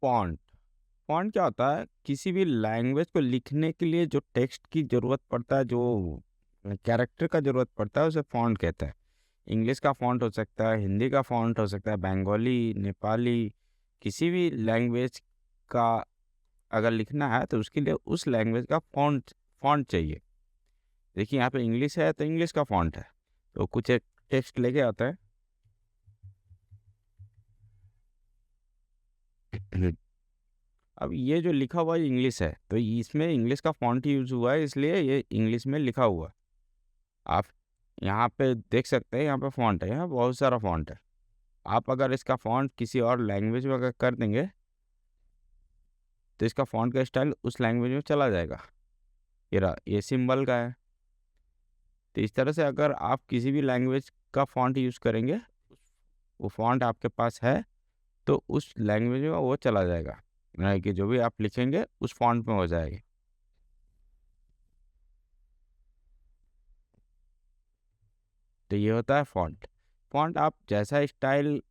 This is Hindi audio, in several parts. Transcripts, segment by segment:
फॉन्ट। फॉन्ट क्या होता है? किसी भी लैंग्वेज को लिखने के लिए जो टेक्स्ट की ज़रूरत पड़ता है, जो कैरेक्टर का ज़रूरत पड़ता है, उसे फॉन्ट कहते हैं। इंग्लिश का फॉन्ट हो सकता है, हिंदी का फॉन्ट हो सकता है, बंगाली, नेपाली, किसी भी लैंग्वेज का अगर लिखना है तो उसके लिए उस लैंग्वेज का फॉन्ट फॉन्ट चाहिए। देखिए यहाँ पे इंग्लिश है तो इंग्लिश का फॉन्ट है। तो कुछ एक टेक्स्ट लेके आता है। अब ये जो लिखा हुआ है इंग्लिश है, तो इसमें इंग्लिश का फ़ॉन्ट यूज़ हुआ है, इसलिए ये इंग्लिश में लिखा हुआ है। आप यहाँ पे देख सकते हैं, यहाँ पे फ़ॉन्ट है, यहाँ बहुत सारा फ़ॉन्ट है। आप अगर इसका फ़ॉन्ट किसी और लैंग्वेज में अगर कर देंगे, तो इसका फ़ॉन्ट का स्टाइल उस लैंग्वेज में चला जाएगा। ये रहा, ये सिंबल का है। तो इस तरह से अगर आप किसी भी लैंग्वेज का फ़ॉन्ट यूज़ करेंगे, वो फ़ॉन्ट आपके पास है, तो उस लैंग्वेज में वो चला जाएगा। यानी कि जो भी आप लिखेंगे, उस फ़ॉन्ट में हो जाएगी। तो ये होता है फ़ॉन्ट। फ़ॉन्ट आप जैसा स्टाइल,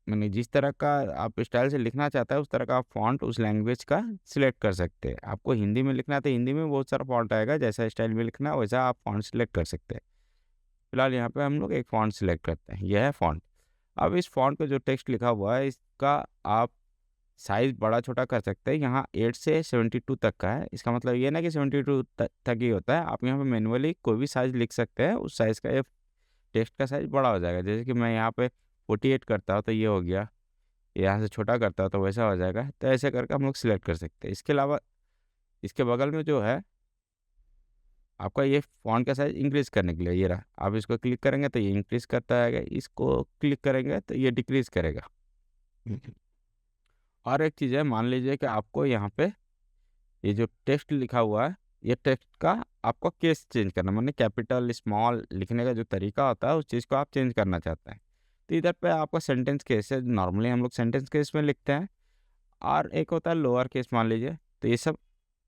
माने जिस तरह का आप स्टाइल से लिखना चाहते हैं, उस तरह का आप फ़ॉन्ट उस लैंग्वेज का सिलेक्ट कर सकते हैं। आपको हिंदी में लिखना है तो हिंदी में बहुत सारा फ़ॉन्ट आएगा, जैसा स्टाइल में लिखना है वैसा आप फ़ॉन्ट सिलेक्ट कर सकते हैं। फिलहाल यहाँ पे हम लोग एक फ़ॉन्ट सिलेक्ट करते हैं, यह है फ़ॉन्ट। अब इस फ़ॉन्ट पे जो टेक्स्ट लिखा हुआ है, इसका आप साइज़ बड़ा-छोटा कर सकते हैं। यहाँ 8 से 72 तक का है। इसका मतलब ये ना कि 72 तक ही होता है। आप यहाँ पे मैनुअली कोई भी साइज़ लिख सकते हैं, उस साइज़ का ये टेक्स्ट का साइज़ बड़ा हो जाएगा। जैसे कि मैं यहाँ पे 48 करता हूँ तो ये हो गया, यहाँ से छोटा करता हूँ तो वैसा हो जाएगा। तो ऐसे करके हम लोग सिलेक्ट कर सकते हैं। इसके अलावा इसके बगल में जो है, आपका ये फ़ॉन्ट का साइज़ इंक्रीज़ करने के लिए ये रहा। आप इसको क्लिक करेंगे तो ये इंक्रीज़ करता आएगा, इसको क्लिक करेंगे तो ये डिक्रीज़ करेगा। और एक चीज़ है, मान लीजिए कि आपको यहाँ पे ये जो टेक्स्ट लिखा हुआ है, ये टेक्स्ट का आपको केस चेंज करना, माने कैपिटल, स्मॉल लिखने का जो तरीका होता है, उस चीज़ को आप चेंज करना चाहते हैं। तो इधर पे आपका सेंटेंस केस है, नॉर्मली हम लोग सेंटेंस केस में लिखते हैं। और एक होता है लोअर केस, मान लीजिए, तो ये सब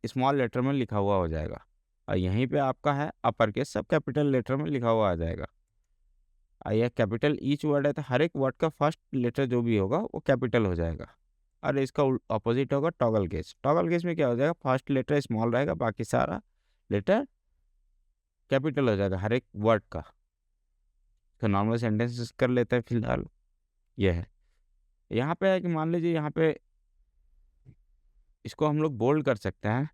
स्मॉल लेटर में लिखा हुआ हो जाएगा। और यहीं पे आपका है अपर केस, सब कैपिटल लेटर में लिखा हुआ आ जाएगा। और यह कैपिटल ईच वर्ड है, तो हर एक वर्ड का फर्स्ट लेटर जो भी होगा वो कैपिटल हो जाएगा। और इसका अपोजिट होगा टॉगल केस। टॉगल केस में क्या हो जाएगा, फर्स्ट लेटर स्मॉल रहेगा, बाकी सारा लेटर कैपिटल हो जाएगा हर एक वर्ड का। तो नॉर्मल सेंटेंसेस कर लेते हैं फिलहाल। ये है, यहाँ पे है कि मान लीजिए यहाँ पे इसको हम लोग बोल्ड कर सकते हैं,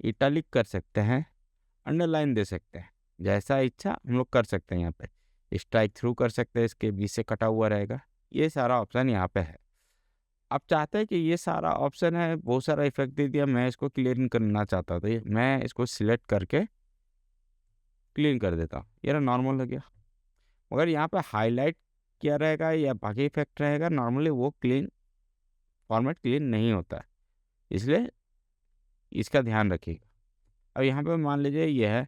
इटैलिक कर सकते हैं, अंडरलाइन दे सकते हैं, जैसा इच्छा हम लोग कर सकते हैं। यहाँ पे स्ट्राइक थ्रू कर सकते हैं, इसके बीच से कटा हुआ रहेगा। ये सारा ऑप्शन यहाँ पे है। आप चाहते हैं कि ये सारा ऑप्शन है, बहुत सारा इफेक्ट दे दिया, मैं इसको क्लीन करना चाहता था, मैं इसको सिलेक्ट करके क्लीन कर देता हूँ, ये नॉर्मल हो गया। मगर यहाँ पे हाईलाइट किया रहेगा या बाकी इफेक्ट रहेगा, नॉर्मली वो क्लीन फॉर्मेट क्लीन नहीं होता है, इसलिए इसका ध्यान रखिएगा। अब यहाँ पे मान लीजिए ये है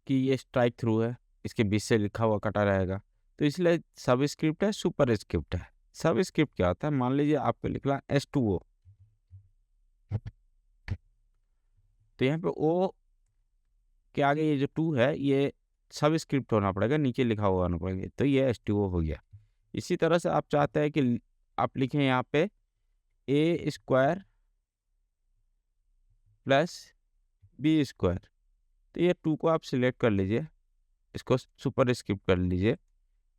कि ये स्ट्राइक थ्रू है, इसके बीच से लिखा हुआ कटा रहेगा, तो इसलिए सब स्क्रिप्ट है, सुपर स्क्रिप्ट है। सब स्क्रिप्ट क्या होता है, मान लीजिए आपको लिखना S2O, तो यहाँ पे ओ के आगे ये जो 2 है, ये सब स्क्रिप्ट होना पड़ेगा, नीचे लिखा हुआ होना पड़ेगा, तो ये S2O हो गया। इसी तरह से आप चाहते हैं कि आप लिखें यहाँ पे A² प्लस B², तो ये 2 को आप सिलेक्ट कर लीजिए, इसको सुपर स्क्रिप्ट कर लीजिए,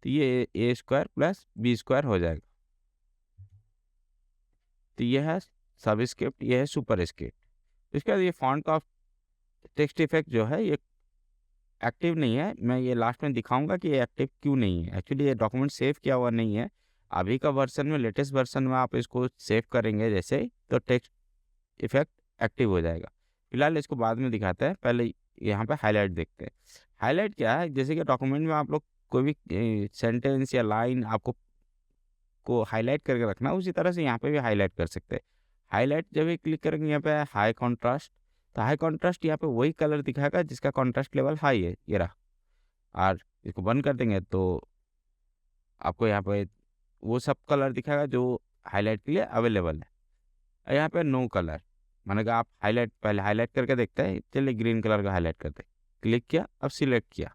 तो ये A² प्लस B² हो जाएगा। तो ये है सब स्क्रिप्ट, ये है सुपर स्क्रिप्ट। इसके बाद ये फॉन्ट का टेक्स्ट इफेक्ट जो है, ये एक्टिव नहीं है। मैं ये लास्ट में दिखाऊंगा कि ये एक्टिव क्यों नहीं है। एक्चुअली ये डॉक्यूमेंट सेव किया हुआ नहीं है। अभी का वर्जन में, लेटेस्ट वर्जन में आप इसको सेव करेंगे जैसे ही, तो टेक्स्ट इफेक्ट एक्टिव हो जाएगा। फिलहाल इसको बाद में दिखाते हैं, पहले यहाँ पे हाईलाइट देखते हैं। हाईलाइट क्या है, जैसे कि डॉक्यूमेंट में आप लोग कोई भी सेंटेंस या लाइन आपको हाईलाइट करके रखना, उसी तरह से यहाँ पे भी हाईलाइट कर सकते हैं। हाईलाइट जब भी क्लिक करेंगे, यहाँ पे हाई कॉन्ट्रास्ट, तो हाई कॉन्ट्रास्ट यहाँ पे वही कलर दिखाएगा जिसका कॉन्ट्रास्ट लेवल हाई है, ये रहा। और इसको बंद कर देंगे तो आपको यहाँ पे वो सब कलर दिखाएगा जो हाईलाइट के लिए अवेलेबल है। और यहाँ पे नो कलर, माने कि आप हाईलाइट पहले हाईलाइट करके देखते हैं, चलिए ग्रीन कलर का हाईलाइट करते हैं, क्लिक किया, अब सिलेक्ट किया।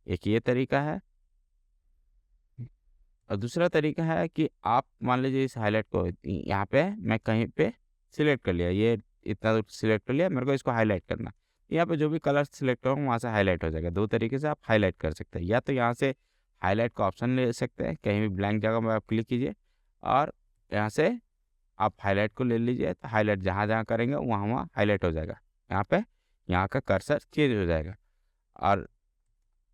एक ये तरीका है। और दूसरा तरीका है कि आप मान लीजिए इस हाइलाइट को यहाँ पे मैं कहीं पे सिलेक्ट कर लिया, ये इतना सिलेक्ट कर लिया, मेरे को इसको हाईलाइट करना। यहाँ पे जो भी कलर सिलेक्ट करूँ वहाँ से हाईलाइट हो जाएगा। 2 तरीके से आप हाईलाइट कर सकते हैं, या तो यहाँ से हाईलाइट का ऑप्शन ले सकते हैं, कहीं भी ब्लैंक जगह में आप क्लिक कीजिए और यहाँ से आप हाईलाइट को ले लीजिए, तो हाईलाइट जहाँ-जहाँ करेंगे वहाँ-वहाँ हाईलाइट हो जाएगा। यहाँ पे यहाँ का कर्सर चेंज हो जाएगा और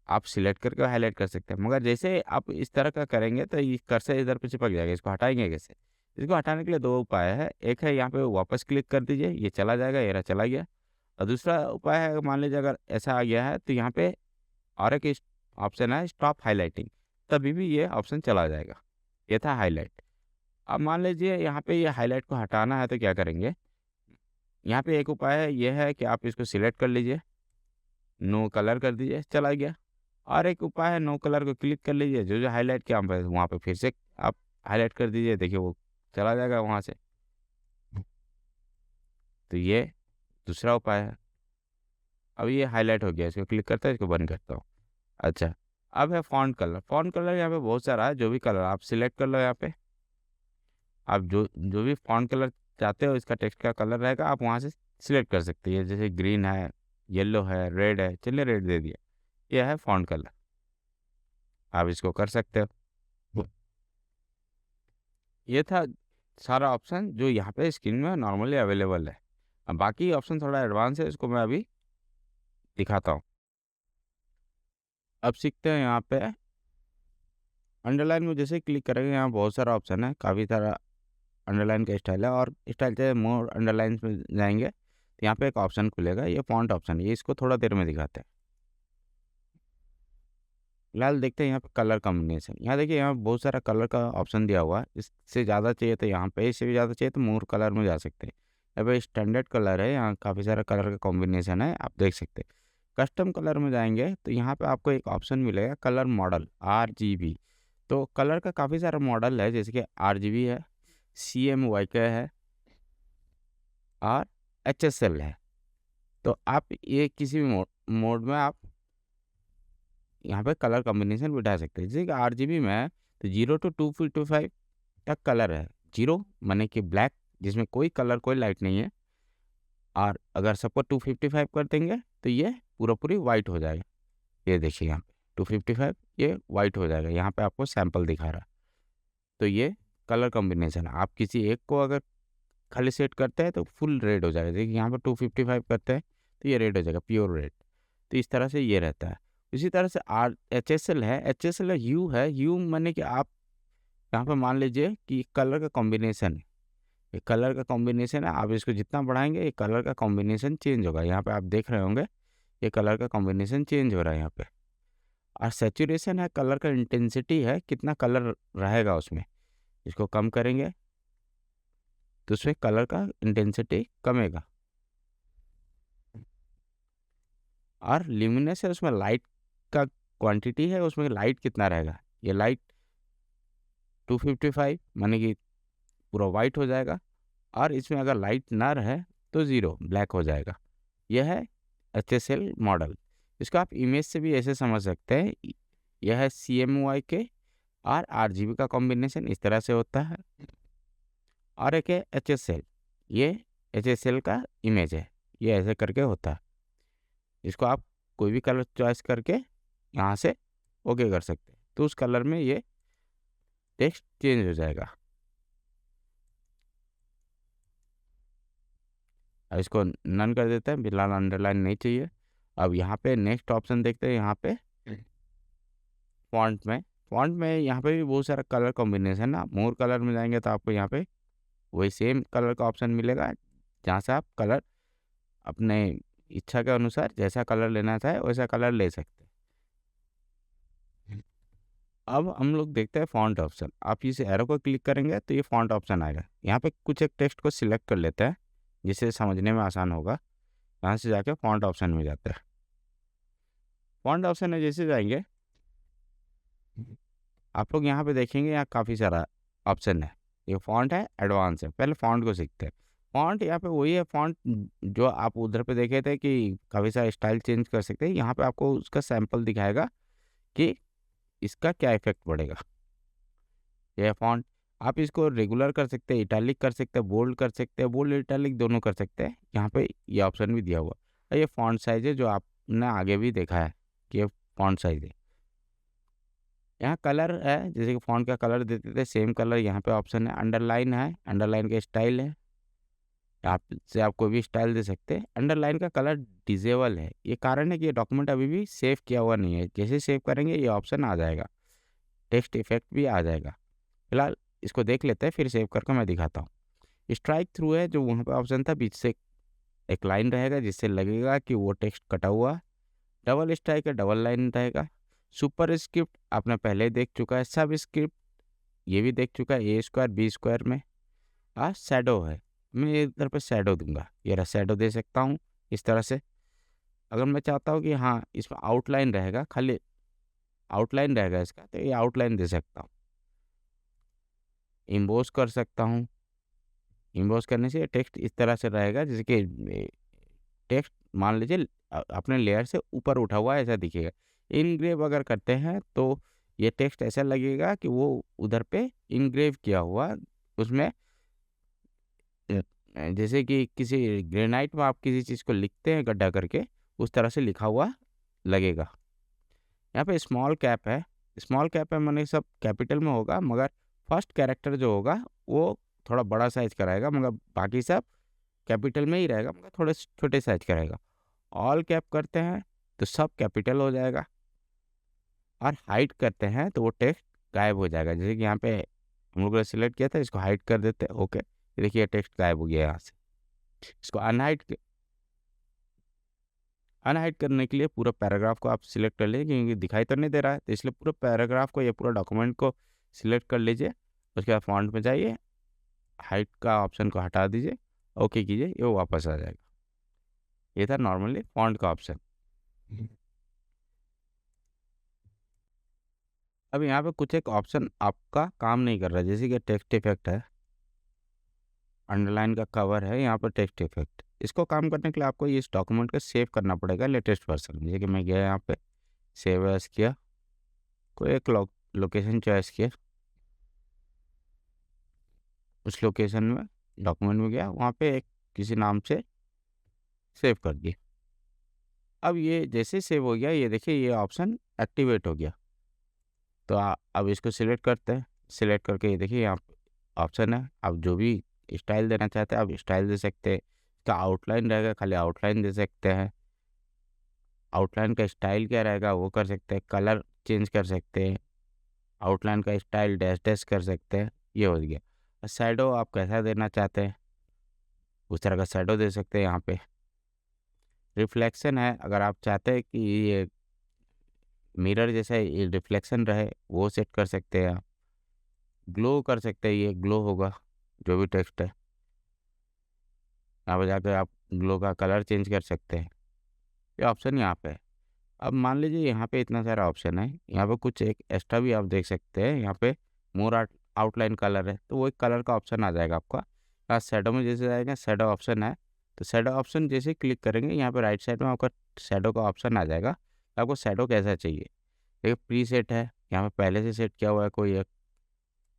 आप सिलेक्ट करके हाईलाइट कर सकते हैं। मगर जैसे आप इस तरह का करेंगे तो ये कर्सर इधर पे चिपक जाएगा, इसको हटाएँगे कैसे? इसको हटाने के लिए 2 उपाय है, एक है यहाँ पे वापस क्लिक कर दीजिए, ये चला जाएगा, ये रहा चला गया। और दूसरा उपाय है, मान लीजिए अगर ऐसा आ गया है तो यहाँ पे और एक ऑप्शन है स्टॉप हाइलाइटिंग, तभी भी ये ऑप्शन चला जाएगा। ये था हाइलाइट। अब मान लीजिए यहाँ पे ये हाइलाइट को हटाना है तो क्या करेंगे? यहाँ पे एक उपाय है, ये है कि आप इसको सिलेक्ट कर लीजिए, नो कलर कर दीजिए, चला गया। और एक उपाय है, नो कलर को क्लिक कर लीजिए, जो-जो हाइलाइट किया वहाँ पे फिर से आप हाइलाइट कर दीजिए, देखिए वो चला जाएगा वहाँ से। तो ये दूसरा उपाय है। अब ये हाइलाइट हो गया, इसको क्लिक करते हैं, इसको बंद करता हूँ। अच्छा, अब है फ़ॉन्ट कलर। फ़ॉन्ट कलर यहाँ पे बहुत सारा है, जो भी कलर आप सिलेक्ट कर लो यहाँ पे। आप जो जो भी फ़ॉन्ट कलर चाहते हो, इसका टेक्स्ट का कलर रहेगा, आप वहाँ से सिलेक्ट कर सकते हैं। जैसे ग्रीन है, येलो है, रेड है, चलिए रेड दे दिया। ये है फ़ॉन्ट कलर, आप इसको कर सकते हो। ये था सारा ऑप्शन जो यहाँ पे स्क्रीन में नॉर्मली अवेलेबल है। अब बाकी ऑप्शन थोड़ा एडवांस है, इसको मैं अभी दिखाता हूँ। अब सीखते हैं यहाँ पे अंडरलाइन में जैसे क्लिक करेंगे, यहाँ बहुत सारा ऑप्शन है, काफ़ी सारा अंडरलाइन का स्टाइल है। और स्टाइल से मोर अंडरलाइन में जाएंगे तो यहाँ पे एक ऑप्शन खुलेगा, ये फ़ॉन्ट ऑप्शन, ये इसको थोड़ा देर में दिखाते हैं। फिलहाल देखते हैं यहाँ पे कलर कॉम्बिनेशन। यहाँ देखिए, यहाँ बहुत सारा कलर का ऑप्शन दिया हुआ है। इससे ज़्यादा चाहिए तो यहाँ पे, इससे भी ज़्यादा चाहिए तो मोर कलर में जा सकते हैं। यहाँ पे स्टैंडर्ड कलर है, यहाँ काफ़ी सारा कलर का कॉम्बिनेशन है, आप देख सकते हैं। कस्टम कलर में जाएंगे तो यहाँ पे आपको एक ऑप्शन मिलेगा कलर मॉडल, RGB। तो कलर का काफ़ी सारा मॉडल है, जैसे कि RGB है, CMYK है और HSL है। तो आप ये किसी भी मोड में आप यहाँ पे कलर कॉम्बिनेशन बिठा सकते हैं। जैसे कि RGB में है तो 0 to 255 तक कलर है। 0 माने कि ब्लैक, जिसमें कोई कलर कोई लाइट नहीं है। और अगर सपोज 255 कर देंगे तो ये पूरा पूरी वाइट हो जाएगा। ये देखिए यहाँ पे 255 ये वाइट हो जाएगा, यहाँ पे आपको सैंपल दिखा रहा है। तो ये कलर कॉम्बिनेशन है। आप किसी एक को अगर खाली सेट करते हैं तो फुल रेड हो जाएगा। देखिए यहाँ पर 255 करते हैं तो ये रेड हो जाएगा, प्योर रेड। तो इस तरह से ये रहता है। इसी तरह से HSL है। HSL ह्यू है। ह्यू माने कि आप यहाँ पे मान लीजिए कि कलर का कॉम्बिनेशन है, ये कलर का कॉम्बिनेशन है, आप इसको जितना बढ़ाएंगे ये कलर का कॉम्बिनेशन चेंज होगा। यहाँ पे आप देख रहे होंगे ये कलर का कॉम्बिनेशन चेंज हो रहा है यहाँ पे। और सैचुरेशन है, कलर का इंटेंसिटी है, कितना कलर रहेगा उसमें। इसको कम करेंगे तो उसमें कलर का इंटेंसिटी कमेगा। और ल्यूमिनेस है, उसमें लाइट का क्वांटिटी है, उसमें लाइट कितना रहेगा। ये लाइट 255 माने कि पूरा वाइट हो जाएगा। और इसमें अगर लाइट ना रहे तो ज़ीरो ब्लैक हो जाएगा। यह है HSL मॉडल। इसको आप इमेज से भी ऐसे समझ सकते हैं। यह है CMYK और RGB का कॉम्बिनेशन इस तरह से होता है। और एक है HSL, ये HSL का इमेज है, ये ऐसे करके होता है। इसको आप कोई भी कलर चॉइस करके यहाँ से ओके कर सकते हैं, तो उस कलर में ये टेक्स्ट चेंज हो जाएगा। अब इसको नन कर देते हैं, फिलहाल अंडरलाइन नहीं चाहिए। अब यहाँ पे नेक्स्ट ऑप्शन देखते हैं। यहाँ पे फॉन्ट में यहाँ पे भी बहुत सारा कलर कॉम्बिनेशन ना। मोर कलर में जाएंगे तो आपको यहाँ पे वही सेम कलर का ऑप्शन मिलेगा, जहाँ से आप कलर अपने इच्छा के अनुसार जैसा कलर लेना चाहे वैसा कलर ले सकते हैं। अब हम लोग देखते हैं फॉन्ट ऑप्शन। आप इस एरो को क्लिक करेंगे तो ये फॉन्ट ऑप्शन आएगा। यहाँ पे कुछ एक टेक्स्ट को सिलेक्ट कर लेते हैं जिससे समझने में आसान होगा। यहाँ से जाके फॉन्ट ऑप्शन में जाते हैं। फॉन्ट ऑप्शन में जैसे जाएंगे आप लोग यहाँ पे देखेंगे, यहाँ काफ़ी सारा ऑप्शन है। ये फॉन्ट है, एडवांस है। पहले फॉन्ट को सीखते हैं। फॉन्ट यहाँ पे वही है फॉन्ट जो आप उधर पे देखे थे कि काफ़ी सारा स्टाइल चेंज कर सकते हैं। यहाँ पे आपको उसका सैंपल दिखाएगा कि इसका क्या इफेक्ट पड़ेगा। यह फॉन्ट आप इसको रेगुलर कर सकते हैं, इटैलिक कर सकते हैं, बोल्ड कर सकते हैं, बोल्ड इटैलिक दोनों कर सकते हैं। यहाँ पे ये ऑप्शन भी दिया हुआ है। ये फॉन्ट साइज है जो आपने आगे भी देखा है कि ये फॉन्ट साइज है। यहाँ कलर है, जैसे कि फॉन्ट का कलर देते थे सेम कलर यहाँ पे ऑप्शन है। अंडरलाइन है, अंडरलाइन का स्टाइल है, आप से आप कोई भी स्टाइल दे सकते हैं। अंडरलाइन का कलर डिसेबल है, ये कारण है कि ये डॉक्यूमेंट अभी भी सेव किया हुआ नहीं है। जैसे सेव करेंगे ये ऑप्शन आ जाएगा, टेक्स्ट इफेक्ट भी आ जाएगा। फिलहाल इसको देख लेते हैं, फिर सेव करके मैं दिखाता हूँ। स्ट्राइक थ्रू है, जो वहाँ पे ऑप्शन था बीच से एक लाइन रहेगा जिससे लगेगा कि वो टेक्स्ट कटा हुआ। डबल स्ट्राइक है, डबल लाइन रहेगा। सुपर स्क्रिप्ट आपने पहले देख चुका है। सब स्क्रिप्ट ये भी देख चुका है, ए स्क्वायर बी स्क्वायर में। शैडो है, मैं इधर पे शैडो दूंगा, ये रहा शैडो दे सकता हूँ इस तरह से। अगर मैं चाहता हूँ कि हाँ इसमें आउटलाइन रहेगा, खाली आउटलाइन रहेगा इसका, तो ये आउटलाइन दे सकता हूँ। इम्बोस कर सकता हूँ, इम्बोस करने से टेक्स्ट इस तरह से रहेगा जैसे कि टेक्स्ट मान लीजिए अपने लेयर से ऊपर उठा हुआ ऐसा दिखेगा। इनग्रेव अगर करते हैं तो ये टेक्स्ट ऐसा लगेगा कि वो उधर पे इनग्रेव किया हुआ उसमें, जैसे कि किसी ग्रेनाइट में आप किसी चीज़ को लिखते हैं गड्ढा करके, उस तरह से लिखा हुआ लगेगा। यहाँ पे स्मॉल कैप है, स्मॉल कैप है मैंने सब कैपिटल में होगा, मगर फर्स्ट कैरेक्टर जो होगा वो थोड़ा बड़ा साइज का रहेगा, मगर बाकी सब कैपिटल में ही रहेगा, मगर थोड़े छोटे साइज का रहेगा। ऑल कैप करते हैं तो सब कैपिटल हो जाएगा, और हाइड करते हैं तो वो टेक्स्ट गायब हो जाएगा। जैसे कि यहाँ पे हम लोग ने सिलेक्ट किया था, इसको हाइड कर देते हैं। ओके, देखिए टेक्स्ट गायब हो गया यहाँ से। इसको अनहाइड करने के लिए पूरा पैराग्राफ को आप सिलेक्ट कर लीजिए, क्योंकि दिखाई तो नहीं दे रहा है, तो इसलिए पूरे पैराग्राफ को, ये पूरा डॉक्यूमेंट को सिलेक्ट कर लीजिए। उसके बाद फॉन्ट में जाइए, हाइट का ऑप्शन को हटा दीजिए, ओके कीजिए, ये वापस आ जाएगा। ये था नॉर्मली फॉन्ट का ऑप्शन। अब यहाँ पे कुछ एक ऑप्शन आपका काम नहीं कर रहा है, जैसे कि टेक्स्ट इफेक्ट है, अंडरलाइन का कवर है, यहाँ पर टेक्स्ट इफेक्ट। इसको काम करने के लिए आपको इस डॉक्यूमेंट को सेव करना पड़ेगा लेटेस्ट वर्जन। जैसे कि मैं गया यहाँ पे सेव एज किया, कोई एक लोकेशन चॉइस किया, उस लोकेशन में डॉक्यूमेंट में गया, वहाँ पे एक किसी नाम से सेव कर दिया। अब ये जैसे सेव हो गया, ये देखिए ये ऑप्शन एक्टिवेट हो गया। तो अब इसको सिलेक्ट करते हैं, सिलेक्ट करके ये देखिए यहाँ ऑप्शन है, आप जो भी स्टाइल देना चाहते हैं आप स्टाइल दे सकते हैं। इसका आउटलाइन रहेगा, खाली आउटलाइन दे सकते हैं। आउटलाइन का स्टाइल क्या रहेगा वो कर सकते हैं, कलर चेंज कर सकते हैं, आउटलाइन का स्टाइल डैश डैश कर सकते हैं। ये हो गया। शैडो आप कैसा देना चाहते हैं उस तरह का शैडो दे सकते हैं। यहाँ पे रिफ्लेक्शन है, अगर आप चाहते हैं कि ये मिरर जैसा ये रिफ्लेक्शन रहे वो सेट कर सकते हैं आप। ग्लो कर सकते हैं, ये ग्लो होगा जो भी टेक्स्ट है, यहाँ पर जाकर आप ग्लो का कलर चेंज कर सकते हैं। ये ऑप्शन यहाँ पे है। अब मान लीजिए यहाँ पे इतना सारा ऑप्शन है, यहाँ पे कुछ एक एक्स्ट्रा भी आप देख सकते हैं। यहाँ पे मोर आउटलाइन कलर है, तो वो एक कलर का ऑप्शन आ जाएगा आपका। यहाँ शैडो में जैसे जाएगा शैडो ऑप्शन है, तो शैडो ऑप्शन जैसे क्लिक करेंगे यहाँ पे राइट साइड में आपका शैडो का ऑप्शन आ जाएगा। आपको शैडो कैसा चाहिए, एक प्री सेट है, यहाँ पे पहले से सेट किया हुआ है कोई एक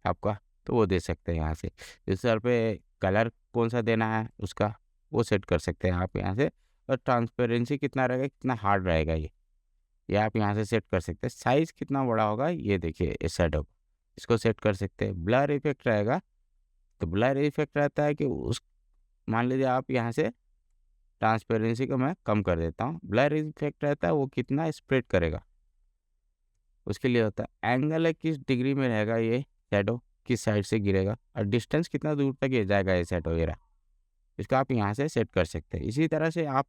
आपका, तो वो दे सकते हैं यहाँ से। इस सर पे कलर कौन सा देना है उसका वो सेट कर सकते हैं आप यहाँ से। और ट्रांसपेरेंसी कितना रहेगा, कितना हार्ड रहेगा ये आप यहाँ से सेट कर सकते हैं। साइज़ कितना बड़ा होगा ये देखिए इस शैडो, इसको सेट कर सकते हैं। ब्लर इफेक्ट रहेगा, तो ब्लर इफेक्ट रहता है कि उस मान लीजिए आप यहाँ से ट्रांसपेरेंसी को मैं कम कर देता हूँ। ब्लर इफेक्ट रहता है वो कितना स्प्रेड करेगा उसके लिए होता है। एंगल है किस डिग्री में रहेगा ये शैडो, किस साइड से गिरेगा, और डिस्टेंस कितना दूर तक ये जाएगा ये शैडो ये रहा, इसका आप यहाँ से सेट कर सकते हैं। इसी तरह से आप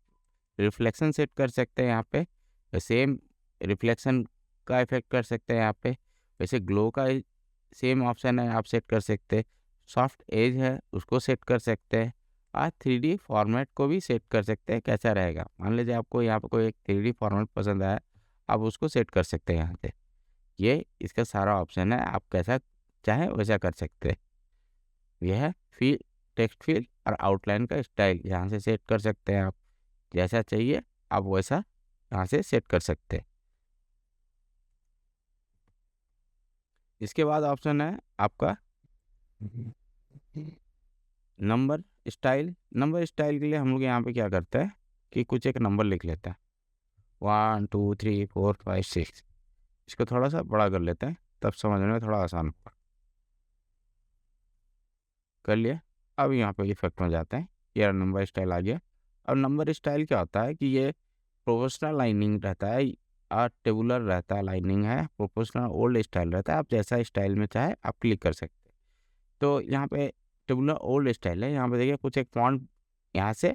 रिफ्लेक्शन सेट कर सकते हैं यहाँ पे, सेम रिफ्लेक्शन का इफेक्ट कर सकते हैं यहाँ पे। वैसे ग्लो का सेम ऑप्शन है, आप सेट कर सकते हैं। सॉफ्ट एज है उसको सेट कर सकते हैं। आप 3D फॉर्मेट को भी सेट कर सकते हैं, कैसा रहेगा। मान लीजिए आपको यहाँ पे कोई एक 3D फॉर्मेट पसंद आया, आप उसको सेट कर सकते हैं यहाँ से। ये इसका सारा ऑप्शन है, आप कैसा चाहें वैसा कर सकते हैं। यह है फील, टेक्स्ट फील और आउटलाइन का स्टाइल, यहाँ से सेट कर सकते हैं आप जैसा चाहिए आप वैसा यहाँ से सेट कर सकते हैं। इसके बाद ऑप्शन है आपका नंबर स्टाइल। नंबर स्टाइल के लिए हम लोग यहाँ पे क्या करते हैं कि कुछ एक नंबर लिख लेते हैं, 1 2 3 4 5 6। इसको थोड़ा सा बड़ा कर लेते हैं, तब समझने में थोड़ा आसान होगा। कर लिया। अब यहाँ पे इफेक्ट में जाते हैं, ये नंबर स्टाइल आ गया। अब नंबर स्टाइल क्या होता है कि ये प्रोफेशनल लाइनिंग रहता है और टेबुलर रहता है, लाइनिंग है, प्रोफेशनल ओल्ड स्टाइल रहता है। आप जैसा स्टाइल में चाहे आप क्लिक कर सकते हैं। तो यहाँ पे टेबुलर ओल्ड स्टाइल है, यहाँ पे देखिए कुछ एक फॉन्ट यहाँ से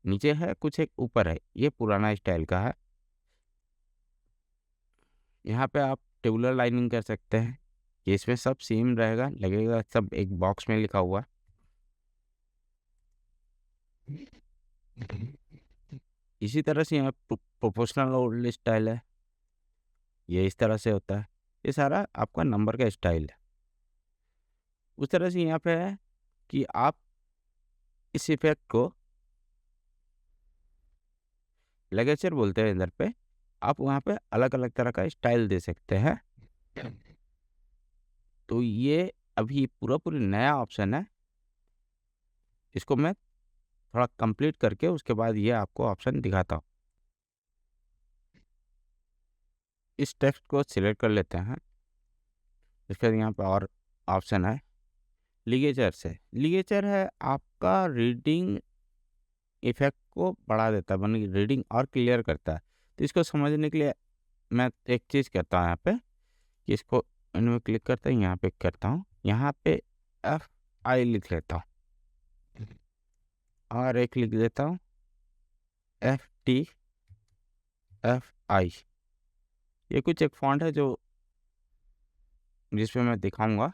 नीचे है, कुछ एक ऊपर है, ये पुराना स्टाइल का है। यहाँ पे आप टेबुलर लाइनिंग कर सकते हैं, ये इसमें सब सेम रहेगा, लगेगा सब एक बॉक्स में लिखा हुआ है। इसी तरह से यहाँ प्रोपोर्शनल ओल्ड स्टाइल है, ये इस तरह से होता है। ये सारा आपका नंबर का स्टाइल है। उस तरह से यहाँ पे है कि आप इस इफेक्ट को लिगेचर बोलते हैं इधर पे। आप वहाँ पे अलग अलग तरह का स्टाइल दे सकते हैं। तो ये अभी पूरा पूरी नया ऑप्शन है, इसको मैं थोड़ा कंप्लीट करके उसके बाद ये आपको ऑप्शन दिखाता हूँ। इस टेक्स्ट को सिलेक्ट कर लेते हैं। इसके बाद यहाँ पे और ऑप्शन है लिगेचर से। लिगेचर है आपका रीडिंग इफेक्ट को बढ़ा देता है, मानी रीडिंग और क्लियर करता है। तो इसको समझने के लिए मैं एक चीज़ करता हूँ यहाँ पे कि इसको इनमें क्लिक करता हूँ, यहाँ पे करता हूँ, यहाँ पे FI लिख लेता हूँ और एक लिख देता हूँ FTFI। ये कुछ एक फॉन्ट है जो जिसपे मैं दिखाऊंगा।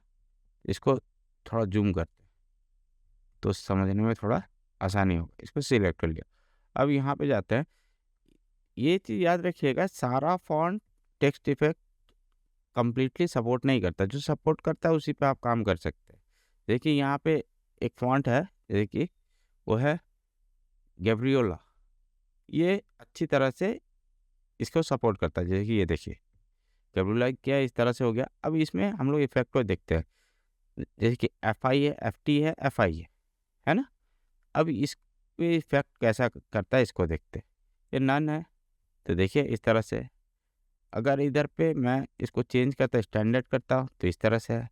इसको थोड़ा जूम करते हैं तो समझने में थोड़ा आसानी होगा। इसको सिलेक्ट कर लिया। अब यहाँ पे जाते हैं, ये चीज़ याद रखिएगा, सारा font text effect completely support नहीं करता, जो सपोर्ट करता है उसी पे आप काम कर सकते हैं। देखिए यहाँ पे एक फॉन्ट है, देखिए वो है गैब्रियोला, ये अच्छी तरह से इसको सपोर्ट करता है। जैसे कि ये देखिए गैब्रियोला क्या इस तरह से हो गया। अब इसमें हम लोग इफेक्ट को देखते हैं, जैसे कि FI है, FT है, FI है ना। अब इस पे इफेक्ट कैसा करता है इसको देखते हैं। ये नन है, तो देखिए इस तरह से। अगर इधर पे मैं इसको चेंज करता, स्टैंडर्ड करता हूँ, तो इस तरह से है।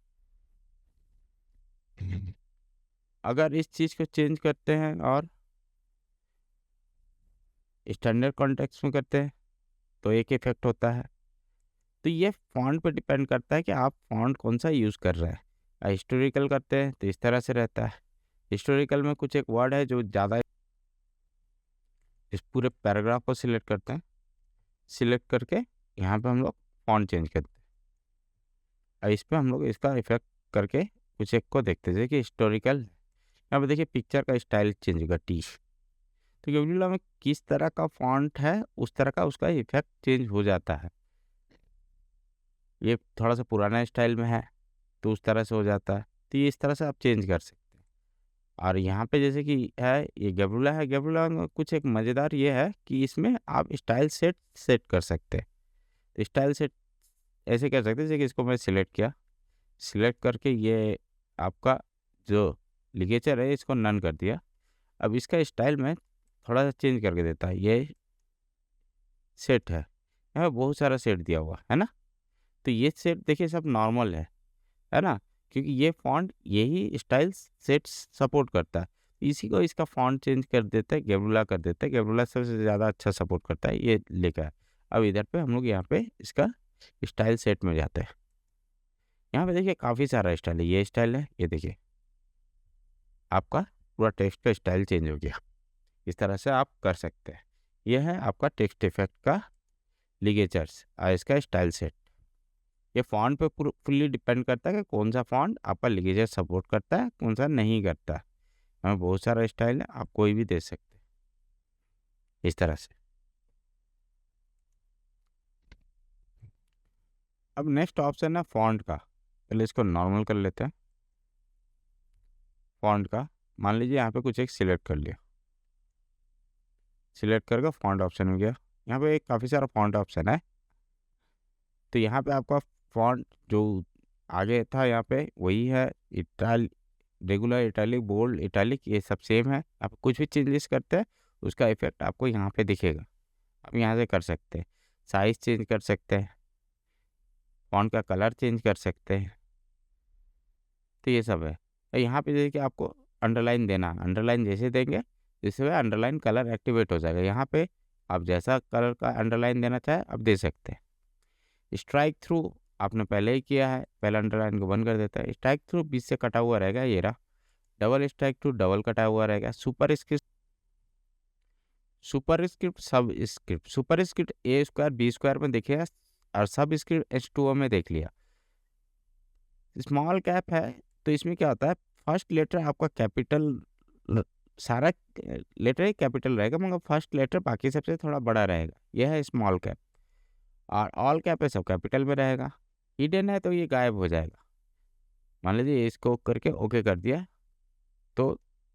अगर इस चीज़ को चेंज करते हैं और स्टैंडर्ड कॉन्टेक्स्ट में करते हैं तो एक इफेक्ट होता है। तो ये फॉन्ट पे डिपेंड करता है कि आप फॉन्ट कौन सा यूज़ कर रहे हैं। हिस्टोरिकल करते हैं तो इस तरह से रहता है। हिस्टोरिकल में कुछ एक वर्ड है जो ज़्यादा, इस पूरे पैराग्राफ को सिलेक्ट करते हैं, सिलेक्ट करके यहाँ पे हम लोग फॉन्ट चेंज करते हैं और इस पर हम लोग इसका इफेक्ट करके कुछ एक को देखते हैं। जैसे कि हिस्टोरिकल, यहाँ पे देखिए पिक्चर का स्टाइल चेंज होगा, टी। तो गैब्रियोला में किस तरह का फॉन्ट है उस तरह का उसका इफेक्ट चेंज हो जाता है। ये थोड़ा सा पुराना स्टाइल में है तो उस तरह से हो जाता है। तो ये इस तरह से आप चेंज कर सकते हैं। और यहाँ पे जैसे कि है ये गैब्रियोला है, गैब्रियोला में कुछ एक मज़ेदार ये है कि इसमें आप स्टाइल सेट कर सकते हैं। तो स्टाइल सेट ऐसे कर सकते हैं, जैसे कि इसको मैं सिलेक्ट किया, सिलेक्ट करके ये आपका जो लिगेचर है इसको नन कर दिया। अब इसका स्टाइल में थोड़ा सा चेंज करके देता है। ये सेट है, यहाँ पे बहुत सारा सेट दिया हुआ है ना। तो ये सेट देखिए सब नॉर्मल है ना, क्योंकि ये फॉन्ट यही स्टाइल सेट सपोर्ट करता है। इसी को इसका फॉन्ट चेंज कर देता है, गैब्रियोला कर देता है। गैब्रियोला सबसे ज़्यादा अच्छा सपोर्ट करता है, ये लेकर। अब इधर पे हम लोग यहाँ पे इसका स्टाइल सेट में जाते हैं। यहाँ पे देखिए काफ़ी सारा स्टाइल है, ये स्टाइल है, ये देखिए आपका पूरा टेक्स्ट का स्टाइल चेंज हो गया। इस तरह से आप कर सकते हैं। यह है आपका टेक्स्ट इफेक्ट का लिगेचर्स और इसका स्टाइल सेट। ये फॉन्ट पे फुल्ली डिपेंड करता है कि कौन सा फॉन्ट आपका लिगेचर सपोर्ट करता है, कौन सा नहीं करता है। हमें बहुत सारा स्टाइल है, आप कोई भी दे सकते हैं इस तरह से। अब नेक्स्ट ऑप्शन है फॉन्ट का। पहले इसको नॉर्मल कर लेते हैं। फॉन्ट का मान लीजिए यहाँ पे कुछ एक सिलेक्ट कर लिया, सिलेक्ट करके फॉन्ट ऑप्शन में गया। यहाँ पे काफ़ी सारा फॉन्ट ऑप्शन है। तो यहाँ पे आपका फॉन्ट जो आगे था यहाँ पे वही है, रेगुलर, इटैलिक, बोल्ड, इटैलिक, ये सब सेम है। आप कुछ भी चेंजेस करते हैं उसका इफेक्ट आपको यहाँ पे दिखेगा। आप यहाँ से कर सकते हैं, साइज चेंज कर सकते हैं, फॉन्ट का कलर चेंज कर सकते हैं, तो ये सब है। तो यहाँ पे देखिए आपको अंडरलाइन देना, अंडरलाइन जैसे देंगे जिससे अंडरलाइन कलर एक्टिवेट हो जाएगा। यहाँ पे आप जैसा कलर का अंडरलाइन देना चाहे आप दे सकते हैं। स्ट्राइक थ्रू आपने पहले ही किया है, पहले अंडरलाइन को बंद कर देता है। स्ट्राइक थ्रू बीच से कटा हुआ रहेगा, ये रहा। डबल स्ट्राइक थ्रू डबल कटा हुआ रहेगा। सुपर स्क्रिप्ट, सब स्क्रिप्ट, सुपर स्क्रिप्ट ए स्क्वायर बी स्क्वायर में देखिएगा, और सब स्क्रिप्ट H2O में देख लिया। स्मॉल कैप है तो इसमें क्या होता है, फर्स्ट लेटर आपका कैपिटल, सारा लेटर ही कैपिटल रहेगा मगर फर्स्ट लेटर बाकी सबसे थोड़ा बड़ा रहेगा, यह है स्मॉल कैप। और ऑल कैप है सब कैपिटल में रहेगा। हिडन है तो ये गायब हो जाएगा। मान लीजिए इसको करके ओके कर दिया तो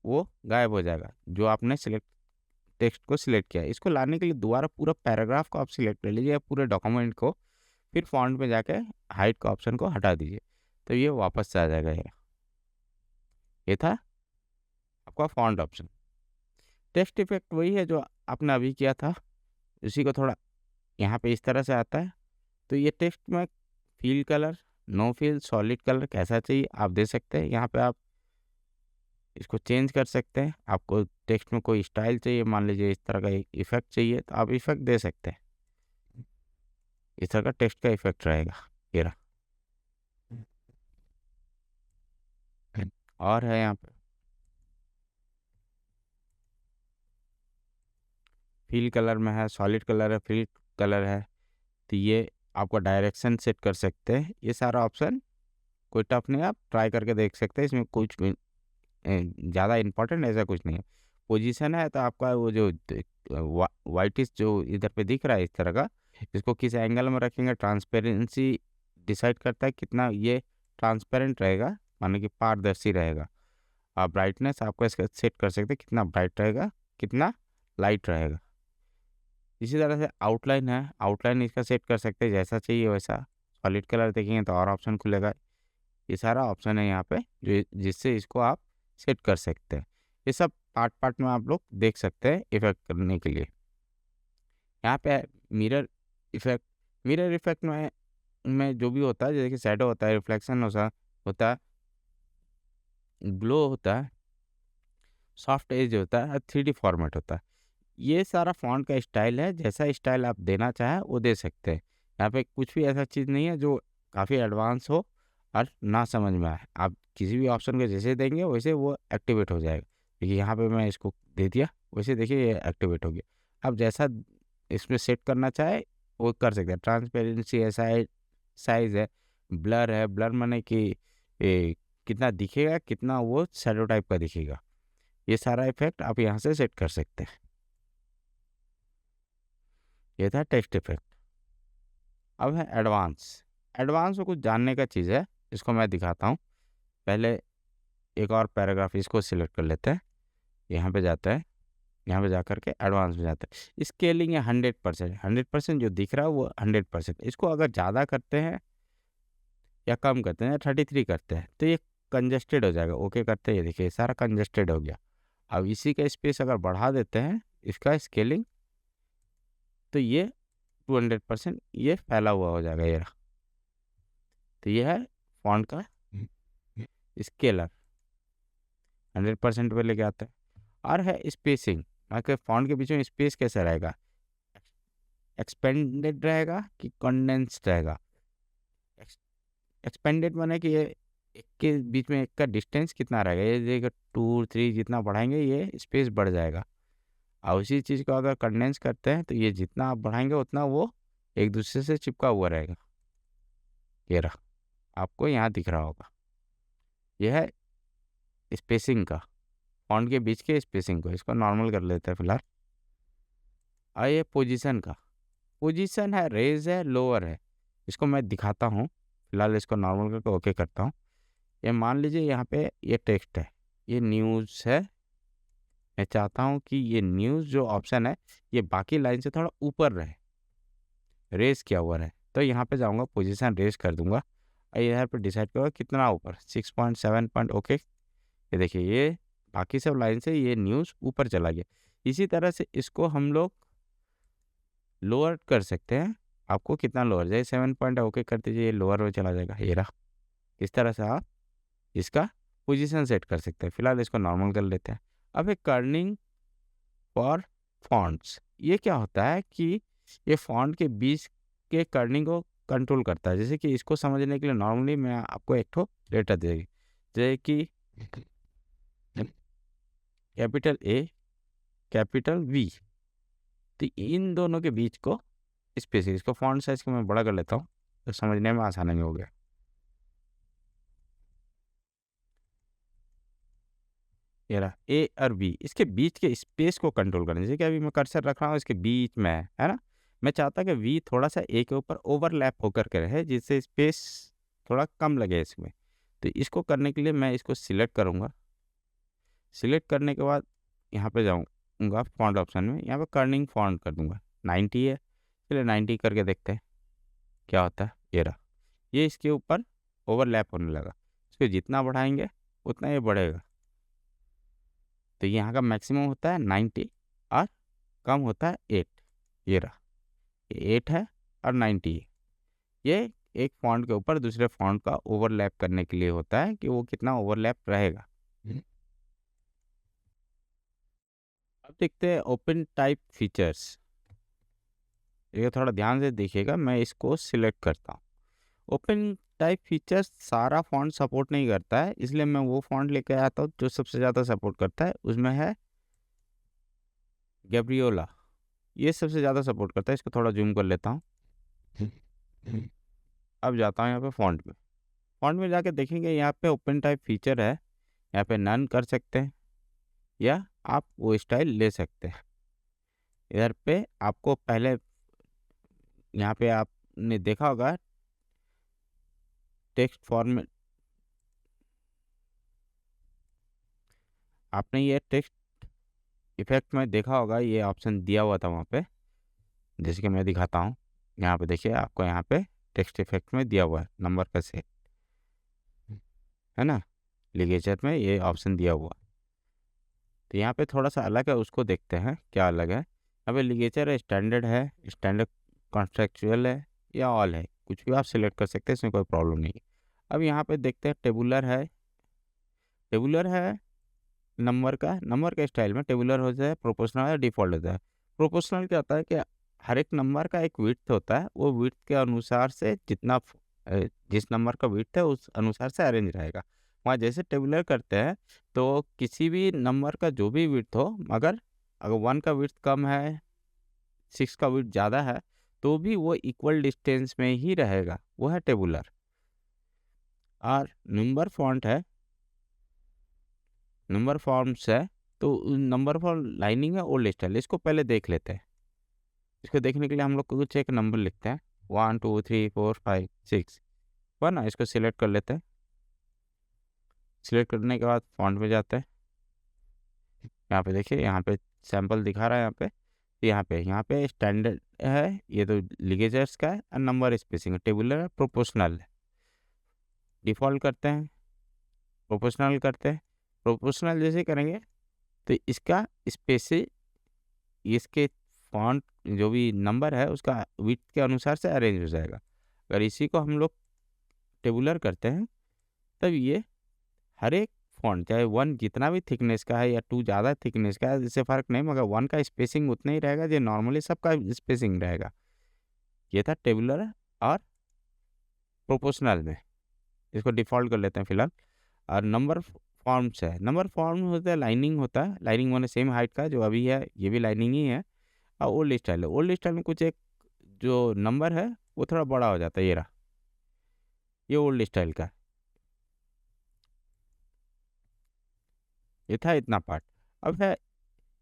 वो गायब हो जाएगा, जो आपने सिलेक्ट टेक्स्ट को सिलेक्ट किया। इसको लाने के लिए दोबारा पूरा पैराग्राफ को आप सिलेक्ट कर लीजिए, पूरे डॉक्यूमेंट को, फिर फॉन्ट में जाके हाइट का ऑप्शन को हटा दीजिए, तो ये वापस से आ जाएगा। ये था आपका फॉन्ट ऑप्शन। टेक्स्ट इफेक्ट वही है जो आपने अभी किया था, उसी को थोड़ा यहाँ पे इस तरह से आता है। तो ये टेक्स्ट में feel colour, no feel, solid colour कैसा चाहिए आप दे सकते हैं। यहाँ पे आप इसको चेंज कर सकते हैं। आपको टेक्स्ट में कोई स्टाइल चाहिए, मान लीजिए इस तरह का इफेक्ट चाहिए तो आप इफेक्ट दे सकते हैं। इस तरह का टेक्स्ट का इफेक्ट रहेगा, ये रहा। और है यहाँ पे फील कलर में है, सॉलिड कलर है, फील कलर है, तो ये आपका डायरेक्शन सेट कर सकते हैं। ये सारा ऑप्शन कोई टफ नहीं, आप ट्राई करके देख सकते हैं। इसमें कुछ भी ज़्यादा इम्पोर्टेंट ऐसा कुछ नहीं है। पोजीशन है तो आपका वो जो वाइटिस जो इधर पे दिख रहा है इस तरह का, इसको किस एंगल में रखेंगे, ट्रांसपेरेंसी डिसाइड करता है कितना ये ट्रांसपेरेंट रहेगा, माने कि पारदर्शी रहेगा। आप ब्राइटनेस आपको इसका सेट कर सकते हैं, कितना ब्राइट रहेगा, कितना लाइट रहेगा। इसी तरह से आउटलाइन है, आउटलाइन इसका सेट कर सकते हैं जैसा चाहिए वैसा। सॉलिड कलर देखेंगे तो और ऑप्शन खुलेगा। ये सारा ऑप्शन है यहाँ पे जो जिससे इसको आप सेट कर सकते हैं। ये सब पार्ट पार्ट में आप लोग देख सकते हैं इफेक्ट करने के लिए। यहाँ पे मिरर इफेक्ट, मिरर इफेक्ट में जो भी होता है, जैसे कि शैडो होता है, रिफ्लेक्शन होता है, ग्लो होता है, सॉफ्ट एज होता है, 3D फॉर्मेट होता है। ये सारा फॉन्ट का स्टाइल है, जैसा स्टाइल आप देना चाहें वो दे सकते हैं। यहाँ पे कुछ भी ऐसा चीज़ नहीं है जो काफ़ी एडवांस हो और ना समझ में आए। आप किसी भी ऑप्शन को जैसे देंगे वैसे वो एक्टिवेट हो जाएगा। देखिए यहाँ पे मैं इसको दे दिया, वैसे देखिए ये एक्टिवेट हो गया। आप जैसा इसमें सेट करना चाहे वो कर सकते हैं। ट्रांसपेरेंसी है, साइज है, ब्लर है, ब्लर माने कि कितना दिखेगा, कितना वो शैडो टाइप का दिखेगा, ये सारा इफेक्ट आप यहाँ से सेट कर सकते हैं। ये था टेक्स्ट इफेक्ट। अब है एडवांस। एडवांस में कुछ जानने का चीज़ है, इसको मैं दिखाता हूँ। पहले एक और पैराग्राफ इसको सिलेक्ट कर लेते हैं, यहाँ पे जाता है, यहाँ पे जा कर के एडवांस में जाता है। स्केलिंग है 100%, 100% जो दिख रहा है वो 100%। इसको अगर ज़्यादा करते हैं या कम करते हैं, 33 करते हैं तो ये कंजस्टेड हो जाएगा। ओके करते हैं, ये देखिए सारा कंजस्टेड हो गया। अब इसी का स्पेस अगर बढ़ा देते हैं इसका स्केलिंग, तो ये 200% ये फैला हुआ हो जाएगा, ये रहा। तो ये है फॉन्ट का स्केलर, 100% पे लेके आता है। और है स्पेसिंग, आपके फॉन्ट के बीच में स्पेस कैसा रहेगा, एक्सपेंडेड रहेगा कि कंडेंस्ड रहेगा। एक्सपेंडेड माने कि ये एक के बीच में एक का डिस्टेंस कितना रहेगा, ये देखिए 2 3 जितना बढ़ाएंगे ये स्पेस बढ़ जाएगा। और उसी चीज़ को अगर कंडेंस करते हैं तो ये जितना आप बढ़ाएंगे उतना वो एक दूसरे से चिपका हुआ रहेगा। ये रहा, आपको यहाँ दिख रहा होगा। यह है स्पेसिंग का, फॉन्ट के बीच के स्पेसिंग को, इसको नॉर्मल कर लेते हैं फिलहाल। और ये पोजीशन का, पोजीशन है, रेज है, लोअर है, इसको मैं दिखाता हूँ। फिलहाल इसको नॉर्मल करके ओके करता हूँ। ये मान लीजिए यहाँ पे ये टेक्स्ट है, ये न्यूज़ है। मैं चाहता हूँ कि ये न्यूज़ जो ऑप्शन है ये बाकी लाइन से थोड़ा ऊपर रहे, रेस किया हुआ रहे। तो यहाँ पे जाऊँगा, पोजीशन रेस कर दूंगा इधर पे डिसाइड करो कितना ऊपर 6.7 पॉइंट। ओके, ये देखिए ये बाकी सब लाइन से ये न्यूज़ ऊपर चला गया। इसी तरह से इसको हम लोग लोअर कर सकते हैं। आपको कितना लोअर जाए 7 पॉइंट ओके कर दीजिए, ये लोअर में चला जाएगा। ये रहा, इस तरह से आप इसका पोजीशन सेट कर सकते हैं। फिलहाल इसको नॉर्मल कर लेते हैं। अब एक कर्निंग फॉर फॉन्ट्स, ये क्या होता है कि ये फॉन्ट के बीच के कर्निंग को कंट्रोल करता है। जैसे कि इसको समझने के लिए नॉर्मली मैं आपको एक ठो डेटा देगी, जैसे कि कैपिटल ए कैपिटल वी, तो इन दोनों के बीच को स्पेस, इसको फॉन्ट साइज को मैं बड़ा कर लेता हूँ तो समझने में आसानी हो गया। ये रहा ए और बी, इसके बीच के स्पेस को कंट्रोल करना। जैसे कि अभी मैं कर्सर रख रहा हूँ इसके बीच में है ना, मैं चाहता कि वी थोड़ा सा ए के ऊपर ओवरलैप होकर के रहे, जिससे स्पेस थोड़ा कम लगे इसमें। तो इसको करने के लिए मैं इसको सिलेक्ट करूँगा। सिलेक्ट करने के बाद यहाँ पे जाऊँगा फॉन्ट ऑप्शन में, यहाँ पे कर्निंग फॉन्ट कर दूँगा। 90 है, चलिए 90 करके देखते हैं क्या होता है। ये रहा, ये इसके ऊपर ओवरलैप होने लगा। इसको जितना बढ़ाएंगे उतना ये बढ़ेगा। तो यहाँ का मैक्सिमम होता है 90 और कम होता है 8। ये रहा, ये 8 है और 90 है। ये एक फॉन्ट के ऊपर दूसरे फॉन्ट का ओवरलैप करने के लिए होता है कि वो कितना ओवरलैप रहेगा। अब देखते हैं ओपन टाइप फीचर्स। ये थोड़ा ध्यान से देखिएगा, मैं इसको सिलेक्ट करता हूँ। ओपन टाइप फीचर्स सारा फॉन्ट सपोर्ट नहीं करता है, इसलिए मैं वो फॉन्ट लेकर आता हूँ जो सबसे ज़्यादा सपोर्ट करता है। उसमें है गैब्रियोला, ये सबसे ज़्यादा सपोर्ट करता है। इसको थोड़ा जूम कर लेता हूँ। अब जाता हूँ यहाँ पे फॉन्ट में। फॉन्ट में जाके देखेंगे यहाँ पे ओपन टाइप फीचर है, यहाँ पे नन कर सकते हैं या आप वो स्टाइल ले सकते हैं। इधर पे आपको पहले यहाँ पे आपने देखा होगा टेक्स्ट फॉर्मेट, आपने ये टेक्स्ट इफेक्ट में देखा होगा, ये ऑप्शन दिया हुआ था वहाँ पे। जैसे कि मैं दिखाता हूँ, यहाँ पे देखिए आपको यहाँ पे टेक्स्ट इफेक्ट में दिया हुआ है नंबर का सेट, है ना, लिगेचर में ये ऑप्शन दिया हुआ। तो यहाँ पे थोड़ा सा अलग है, उसको देखते हैं क्या अलग है। यहाँ पे लिगेचर है, स्टैंडर्ड है, स्टैंडर्ड कॉन्ट्रेक्चुअल है या ऑल है, कुछ भी आप सिलेक्ट कर सकते हैं, इसमें कोई प्रॉब्लम नहीं है। अब यहाँ पे देखते हैं टेबुलर है। टेबुलर है नंबर का स्टाइल में टेबुलर हो जाए, प्रोपोर्शनल है, डिफ़ॉल्ट होता है। प्रोपोर्शनल क्या होता है कि हर एक नंबर का एक विड्थ होता है, वो विड्थ के अनुसार से जिस नंबर का विड्थ है उस अनुसार से अरेंज रहेगा। वहाँ जैसे टेबुलर करते हैं तो किसी भी नंबर का जो भी विड्थ हो, मगर अगर 1 का विड्थ कम है, 6 का विड्थ ज़्यादा है, तो भी वो इक्वल डिस्टेंस में ही रहेगा, वो है टेबुलर। और नंबर फॉर्म्स है, तो नंबर फॉर्म लाइनिंग है ओल्ड स्टाइल, इसको पहले देख लेते हैं। इसको देखने के लिए हम लोग कुछ एक नंबर लिखते हैं 1 2 3 4 5 6 पर ना, इसको सिलेक्ट कर लेते हैं। सिलेक्ट करने के बाद फॉन्ट में जाते हैं। यहाँ पे देखिए, यहाँ पे सैंपल दिखा रहा है। यहाँ पे स्टैंडर्ड है, ये तो लिगेचर्स का है, और नंबर स्पेसिंग टेबुलर है, प्रोपोर्शनल है। डिफ़ॉल्ट करते हैं, प्रोपोर्शनल करते हैं। प्रोपोर्शनल जैसे करेंगे तो इसका स्पेस, इसके फॉन्ट जो भी नंबर है उसका विड्थ के अनुसार से अरेंज हो जाएगा। अगर इसी को हम लोग टेबुलर करते हैं तब ये हर एक फॉन्ट, चाहे 1 जितना भी थिकनेस का है या 2 ज़्यादा थिकनेस का है, इससे फ़र्क नहीं, मगर 1 का स्पेसिंग उतना ही रहेगा जो नॉर्मली सबका स्पेसिंग रहेगा। ये था टेबुलर और प्रोपोर्शनल में। इसको डिफ़ॉल्ट कर लेते हैं फिलहाल। और नंबर फॉर्म्स है, नंबर फॉर्म होता है लाइनिंग होता है, लाइनिंग माने सेम हाइट का जो अभी है, ये भी लाइनिंग ही है। और ओल्ड स्टाइल है, ओल्ड स्टाइल में कुछ एक जो नंबर है वो थोड़ा बड़ा हो जाता है। ये रहा, ये ओल्ड स्टाइल का, ये था इतना पार्ट। अब है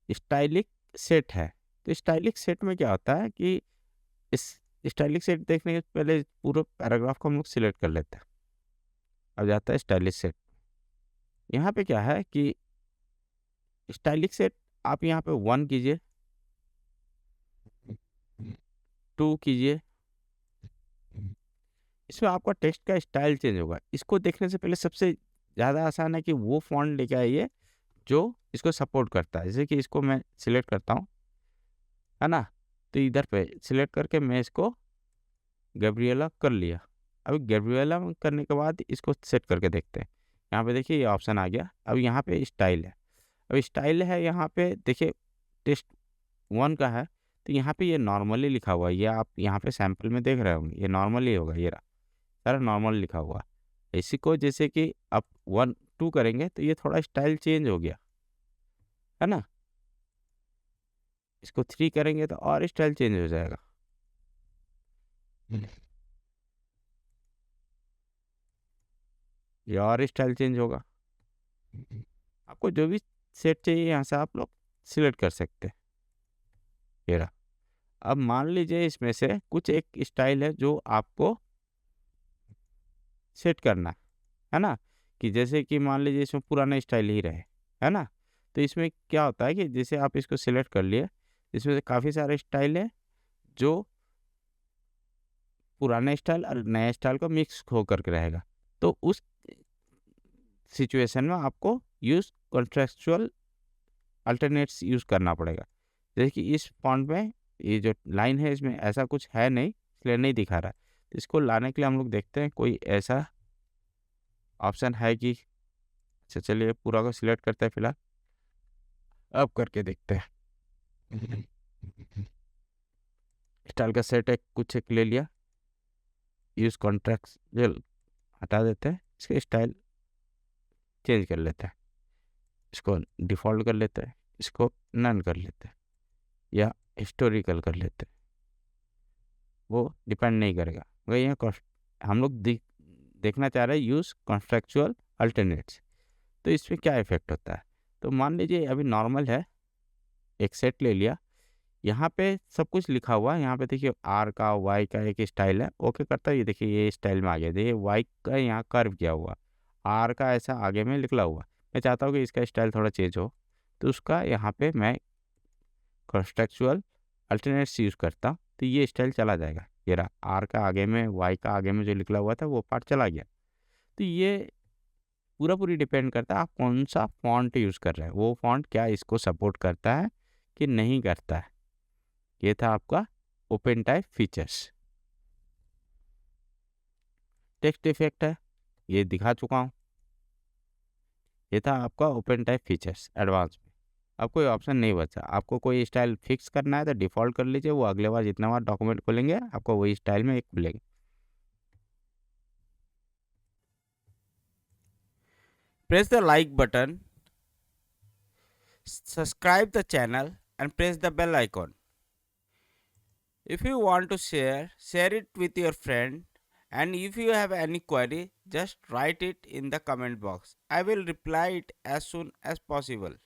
स्टाइलिक सेट है। तो स्टाइलिक सेट में क्या होता है कि इस स्टाइलिक सेट देखने के पहले पूरा पैराग्राफ को हम लोग सिलेक्ट कर लेते हैं। अब जाता है स्टाइलिश सेट। यहाँ पे क्या है कि स्टाइलिक सेट आप यहाँ पे 1 कीजिए, 2 कीजिए, इसमें आपका टेक्स्ट का स्टाइल चेंज होगा। इसको देखने से पहले सबसे ज़्यादा आसान है कि वो फ़ॉन्ट लेके आइए जो इसको सपोर्ट करता है। जैसे कि इसको मैं सिलेक्ट करता हूँ, है ना? तो इधर पे सिलेक्ट करके मैं इसको गैब्रिएला कर लिया। अभी गैब्रिएला करने के बाद इसको सेट करके देखते हैं। यहाँ पे देखिए ये ऑप्शन आ गया। अब यहाँ पे स्टाइल है। अब स्टाइल है यहाँ पे देखिए टेस्ट 1 का है, तो यहाँ पे ये नॉर्मली लिखा हुआ है। ये आप यहाँ पे सैंपल में देख रहे होंगे, ये नॉर्मली होगा, ये रहा, सारा नॉर्मल लिखा हुआ है। इसी को जैसे कि आप 1 2 करेंगे तो ये थोड़ा स्टाइल चेंज हो गया, है ना? इसको 3 करेंगे तो और स्टाइल चेंज हो जाएगा। ये और स्टाइल चेंज होगा। आपको जो भी सेट चाहिए यहाँ से आप लोग सिलेक्ट कर सकते हैं। ये रहा। अब मान लीजिए इसमें से कुछ एक स्टाइल है जो आपको सेट करना है ना? कि जैसे कि मान लीजिए इसमें पुराना स्टाइल ही रहे, है ना? तो इसमें क्या होता है कि जैसे आप इसको सिलेक्ट कर लिए, इसमें से काफ़ी सारे स्टाइल है जो पुराने स्टाइल और नए स्टाइल को मिक्स हो करके रहेगा। तो उस सिचुएशन में आपको यूज़ कॉन्टेक्सचुअल अल्टरनेट्स यूज़ करना पड़ेगा। जैसे कि इस फॉन्ट में ये जो लाइन है इसमें ऐसा कुछ है नहीं, इसलिए नहीं दिखा रहा है। तो इसको लाने के लिए हम लोग देखते हैं कोई ऐसा ऑप्शन है कि अच्छा चलिए पूरा को सिलेक्ट करते हैं फिलहाल। अब करके देखते हैं। स्टाइल का सेट एक कुछ एक ले लिया, यूज़ कॉन्टेक्सचुअल हटा देते हैं, इसका स्टाइल चेंज कर लेते हैं। इसको डिफ़ॉल्ट कर लेते हैं, इसको नन कर लेते हैं या हिस्टोरिकल कर लेते हैं। वो डिपेंड नहीं करेगा। वही है हम लोग देखना चाह रहे हैं यूज़ कॉन्टेक्सचुअल अल्टरनेट्स। तो इसमें क्या इफ़ेक्ट होता है? तो मान लीजिए अभी नॉर्मल है, एक सेट ले लिया, यहाँ पे सब कुछ लिखा हुआ है। यहाँ पे देखिए आर का, वाई का एक स्टाइल है, ओके करता है, ये देखिए ये स्टाइल में आ गया। देखिए वाई का यहाँ कर्व किया हुआ, आर का ऐसा आगे में निकला हुआ। मैं चाहता हूँ कि इसका स्टाइल थोड़ा चेंज हो, तो उसका यहाँ पे मैं कॉन्टेक्सचुअल अल्टरनेट्स यूज़ करता हूँ, तो ये स्टाइल चला जाएगा। ये रहा, आर का आगे में, वाई का आगे में जो निकला हुआ था वो पार्ट चला गया। तो ये पूरी डिपेंड करता है आप कौन सा फ़ॉन्ट यूज़ कर रहे हैं, वो फ़ॉन्ट क्या इसको सपोर्ट करता है कि नहीं करता है। ये था आपका open type features. Text effect है, ये दिखा चुका हूँ। ये था आपका ओपन टाइप फीचर्स एडवांस में। अब कोई ऑप्शन नहीं बचा। आपको कोई स्टाइल फिक्स करना है तो डिफ़ॉल्ट कर लीजिए, वो अगले बार जितना बार डॉक्यूमेंट खोलेंगे आपको वही स्टाइल में एक खुलेगा। Press the like button, subscribe the channel and press the bell icon. If you want to share it with your friend, and if you have any query, just write it in the comment box. I will reply it as soon as possible.